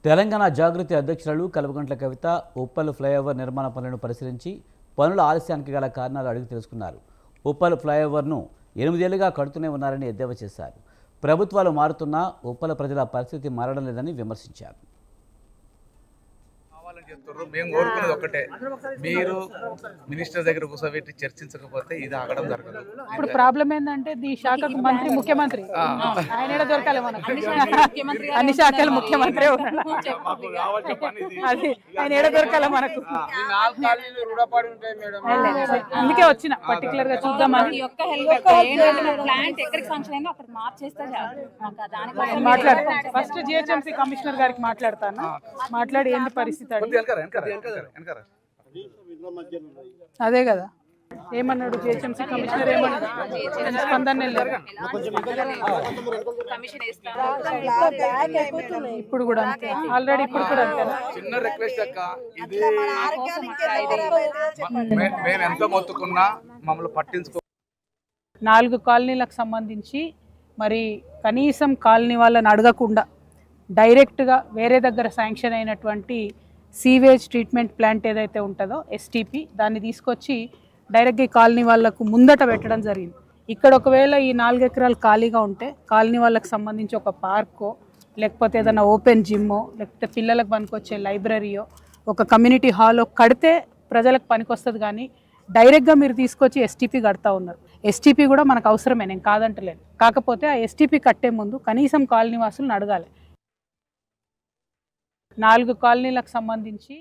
తెలంగాణ జాగృతి అధ్యక్షురాలు కల్వకుంట్ల కవిత ఉప్పల్ ఫ్లైఓవర్ నిర్మాణ పనులను పరిశీలించి పనుల ఆలస్యానికి గల కారణాలు అడిగి తెలుసుకున్నారు. ఉప్పల్ ఫ్లైఓవర్ను 8 ఏళ్లుగా కడుతూనే ఉన్నారని ఎద్దేవా చేశారు. ప్రభుత్వాలు మారుతున్నా ఉప్పల్ ప్రజల పరిస్థితి మారడం లేదని విమర్శించారు. మేము కోరుకునేది ఒక్కటే, మీరు మినిస్టర్ దగ్గర కూర్చోబెట్టి చర్చించకపోతే ఇది ఆగడం జరగదు. ఇప్పుడు ప్రాబ్లం ఏంటంటే ఈ శాఖకు మంత్రి ముఖ్యమంత్రి ఆయన దొరకాలి మనకు, అన్ని శాఖలు ముఖ్యమంత్రి అది ఆయన ఏడ దొరకాలి మనకు. అందుకే వచ్చిన పర్టికులర్ గా చూద్దామని మాట్లాడు. ఫస్ట్ జిహెచ్ఎంసీ కమిషనర్ గారికి మాట్లాడతాను, మాట్లాడి ఏంటి పరిస్థితి అదే కదా ఏమన్నాడు జిహెచ్ఎంసీ కమిషనర్, ఏమన్నాడు స్పందన ఇప్పుడు కూడా అంతే, ఆల్రెడీ ఇప్పుడు కూడా అంతేనా. చిన్న రిక్వెస్ట్ అక్క, ఇది మేము ఎంత మొత్తుకున్నా మమ్మల్ని పట్టించుకో. 4 కాలనీలకు సంబంధించి మరి కనీసం కాలనీ వాళ్ళని అడగకుండా డైరెక్ట్గా వేరే దగ్గర శాంక్షన్ అయినటువంటి సీవేజ్ ట్రీట్మెంట్ ప్లాంట్ ఏదైతే ఉంటుందో ఎస్టీపీ, దాన్ని తీసుకొచ్చి డైరెక్ట్గా ఈ కాలనీ వాళ్ళకు ముందట పెట్టడం జరిగింది. ఇక్కడ ఒకవేళ ఈ 4 ఎకరాలు ఖాళీగా ఉంటే కాలనీ వాళ్ళకి సంబంధించి ఒక పార్కో, లేకపోతే ఏదైనా ఓపెన్ జిమ్మో, లేకపోతే పిల్లలకు పనికొచ్చే లైబ్రరీయో, ఒక కమ్యూనిటీ హాలో కడితే ప్రజలకు పనికొస్తుంది. కానీ డైరెక్ట్గా మీరు తీసుకొచ్చి ఎస్టీపీ కడతా ఉన్నారు. ఎస్టీపీ కూడా మనకు అవసరమే, నేను కాదంటలేను. కాకపోతే ఆ ఎస్టీపీ కట్టే ముందు కనీసం కాలనీ వాసులను అడగాలి. 4 కాలనీలకు సంబంధించి